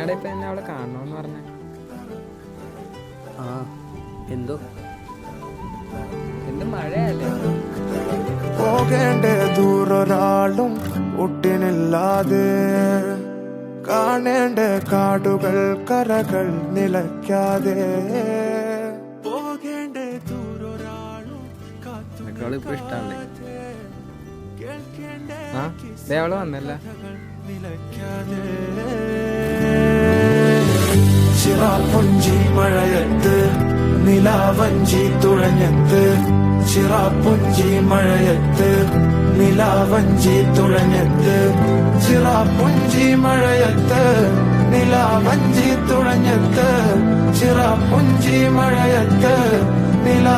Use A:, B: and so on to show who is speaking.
A: എന്തിനാടെ ഇപ്പൊ എന്നെ അവളെ കാണണോന്ന് പറഞ്ഞ?
B: ആ എന്തോ
A: എന്ത് മഴയല്ലേ?
C: പോകേണ്ട ദൂരൊരാളും ഒട്ടിനില്ലാതെ, കാണേണ്ട കാടുകൾ കരകൾ നിലയ്ക്കാതെ, പോകേണ്ട ദൂരൊരാളും
A: ഇപ്പൊ ഇഷ്ടല്ലേ? ആ ദേ അവള് വന്നല്ല.
C: ചിറാപ്പുഞ്ചി മഴയത്ത് നിലാവഞ്ചി തുഴഞ്ഞത്ത്, ചിറാപ്പുഞ്ചി മഴയത്ത് നിലാവഞ്ചി തുഴഞ്ഞത്ത്, ചിറാപ്പുഞ്ചി മഴയത്ത് നിലാവഞ്ചി തുഴഞ്ഞത്ത്, ചിറാപ്പുഞ്ചി മഴയത്ത് നിലാ